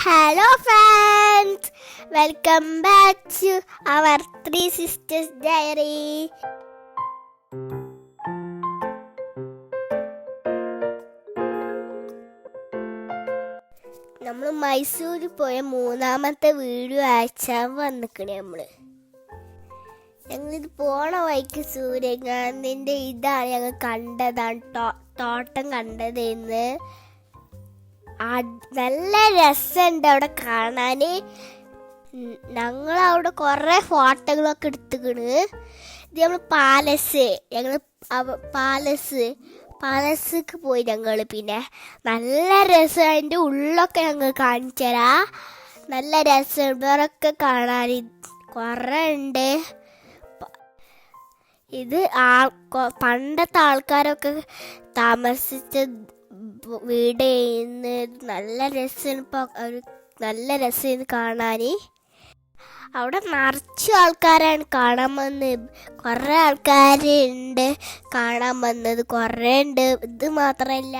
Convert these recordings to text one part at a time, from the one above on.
Hello friends, welcome back to our Three Sisters Diary. നമ്മൾ മൈസൂരിൽ പോയ മൂന്നാമത്തെ വീഡിയോ അയച്ചാൽ വന്നിക്കണേ ഞങ്ങളിത് പോണ വഴിക്ക് സൂര്യകാന്തിൻ്റെ ഇതാണ് ഞങ്ങൾ കണ്ടതാണ് തോട്ടം കണ്ടതെന്ന്. നല്ല രസമുണ്ട് അവിടെ കാണാൻ. ഞങ്ങളവിടെ കുറേ ഫോട്ടോകളൊക്കെ എടുത്തുക്കണ്. ഇത് നമ്മൾ പാലസിക്ക് പോയി ഞങ്ങൾ. പിന്നെ നല്ല രസം, അതിൻ്റെ ഉള്ളൊക്കെ ഞങ്ങൾ കാണിച്ചു തരാം. നല്ല രസം ഇവരൊക്കെ കാണാൻ കുറേ ഉണ്ട്. ഇത് പണ്ടത്തെ ആൾക്കാരൊക്കെ താമസിച്ച വീട് നല്ല രസം. നല്ല രസം കാണാൻ. അവിടെ നിറച്ചു ആൾക്കാരാണ് കാണാൻ വന്നത്. കുറേ ആൾക്കാരുണ്ട് കാണാൻ വന്നത്, കുറേ ഉണ്ട്. ഇത് മാത്രമല്ല,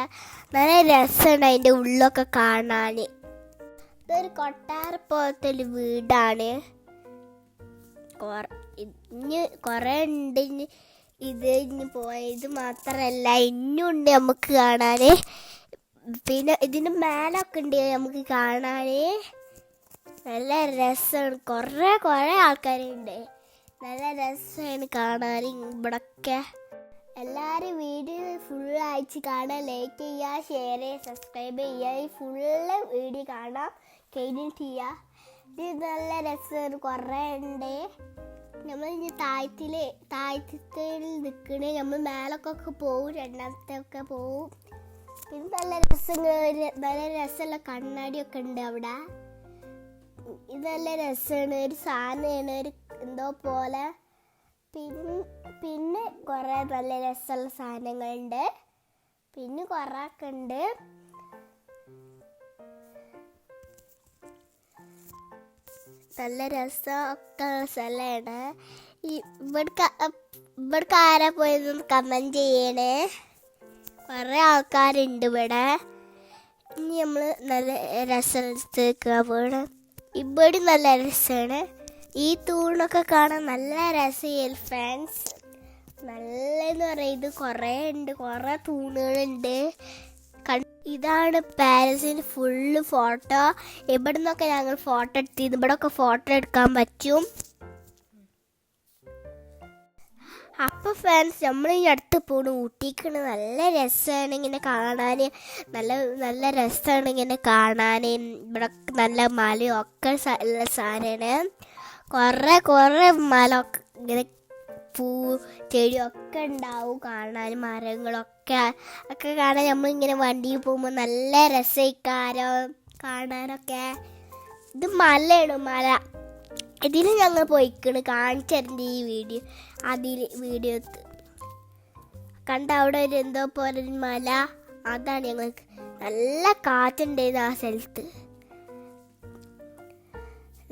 നല്ല രസമുണ്ട് അതിൻ്റെ ഉള്ളൊക്കെ കാണാൻ. ഇതൊരു കൊട്ടാര പോലത്തെ ഒരു വീടാണ്. ഇനി കുറേ ഉണ്ട്. ഇനി പോയത് മാത്രമല്ല, ഇനിയുണ്ട് നമുക്ക് കാണാൻ. പിന്നെ ഇതിൻ്റെ മേലൊക്കെ ഉണ്ട് നമുക്ക് കാണാൻ. നല്ല രസമാണ്. കുറേ ആൾക്കാരുണ്ട്. നല്ല രസമാണ് കാണാൻ ഇവിടൊക്കെ. എല്ലാവരും വീഡിയോ ഫുള്ള് അയച്ച് കാണാൻ ലൈക്ക് ചെയ്യുക, ഷെയർ ചെയ്യുക, സബ്സ്ക്രൈബ് ചെയ്യുക. ഈ ഫുള്ള് വീഡിയോ കാണാം, കഴിഞ്ഞിട്ട് ചെയ്യുക. ഇത് നല്ല രസമാണ്. കുറേ ഉണ്ട്. നമ്മൾ ഇനി താഴത്തിൽ നിൽക്കണേ. നമ്മൾ മേലൊക്കെ പോവും, രണ്ടാമത്തെ ഒക്കെ പോവും. പിന്നെ നല്ല രസമുള്ള കണ്ണാടിയൊക്കെ ഉണ്ട് അവിടെ. ഇത് നല്ല രസമാണ്. ഒരു സാധനമാണ്, ഒരു എന്തോ പോലെ. പിന്നെ കുറേ നല്ല രസമുള്ള സാധനങ്ങളുണ്ട്. പിന്നെ കുറേ ഒക്കെ ഉണ്ട്. നല്ല രസമൊക്കെ ഉള്ള സ്ഥലമാണ്. ഇവിടേക്ക് ആരാ പോയതെന്ന് കമൻറ്റ് ചെയ്യണേ. കുറേ ആൾക്കാരുണ്ട് ഇവിടെ. ഇനി നമ്മൾ നല്ല രസത്തേക്ക് പോകണം. ഇവിടെ നല്ല രസമാണ്. ഈ തൂണൊക്കെ കാണാൻ നല്ല രസമാണ് ഫ്രണ്ട്സ്. നല്ലതെന്ന് പറയുന്നത് കുറേ ഉണ്ട്, കുറേ തൂണുകളുണ്ട്. ഇതാണ് പാലസിന് ഫുള്ള് ഫോട്ടോ. ഇവിടെ നിന്നൊക്കെ ഞങ്ങൾ ഫോട്ടോ എടുത്തിരുന്നു. ഇവിടെ ഒക്കെ ഫോട്ടോ എടുക്കാൻ പറ്റും. അപ്പോൾ ഫ്രണ്ട്സ്, നമ്മൾ ഈ അടുത്ത് പോണു ഊട്ടിക്കാണ്. നല്ല രസമാണ് ഇങ്ങനെ കാണാൻ. നല്ല രസമാണ് ഇങ്ങനെ കാണാൻ. ഇവിടെ നല്ല മലയൊക്കെ ഉള്ള സാധനമാണ്. കുറേ മല ഇങ്ങനെ പൂ ചെടിയൊക്കെ ഉണ്ടാവും കാണാൻ. മരങ്ങളൊക്കെ കാണാൻ. നമ്മളിങ്ങനെ വണ്ടിയിൽ പോകുമ്പോൾ നല്ല രസക്കാരം കാണാനൊക്കെ. ഇത് മലയാണ്, മല. ഇതിൽ ഞങ്ങൾ പോയിക്കണ്, കാണിച്ചിട്ടുണ്ട് ഈ വീഡിയോ കണ്ട. അവിടെ ഒരു എന്തോ പോലെ ഒരു മല, അതാണ് ഞങ്ങൾക്ക്. നല്ല കാറ്റുണ്ടായിരുന്നു ആ സ്ഥലത്ത്.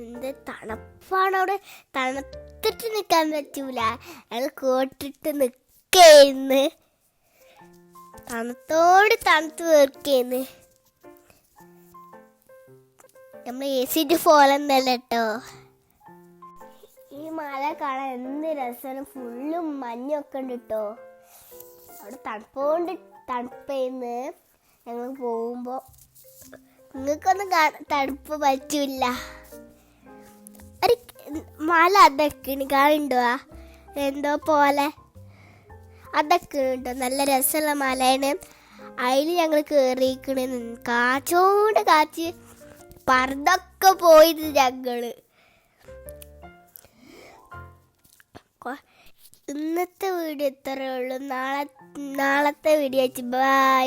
എന്ത് തണുപ്പാണ് അവിടെ. തണുത്തിട്ട് നിൽക്കാൻ പറ്റൂല. ഞങ്ങൾ കോട്ടിട്ട് നിൽക്കുന്നു. തണുത്ത് വേർക്കുന്നു. നമ്മൾ AC പോലെന്നല്ല കേട്ടോ. ഈ മല കാണാൻ എന്ത് രസമാണ്. ഫുള്ളും മഞ്ഞൊക്കെ ഉണ്ട് കേട്ടോ. അവിടെ തണുപ്പെന്ന് ഞങ്ങൾ പോകുമ്പോൾ. നിങ്ങൾക്കൊന്നും തണുപ്പ് പറ്റില്ല. ഒരു മല അതൊക്കെ കാണുന്നുണ്ടോ, എന്തോ പോലെ. അതൊക്കെ ഉണ്ടോ, നല്ല രസമുള്ള മലയാണ്. അതിൽ ഞങ്ങൾ കയറിയിരിക്കണ കാറ്റ് പറതൊക്കെ പോയത് ഞങ്ങള്. ഇന്നത്തെ വീഡിയോ ഇത്രയേ ഉള്ളൂ. നാളത്തെ വീഡിയോ ബൈ.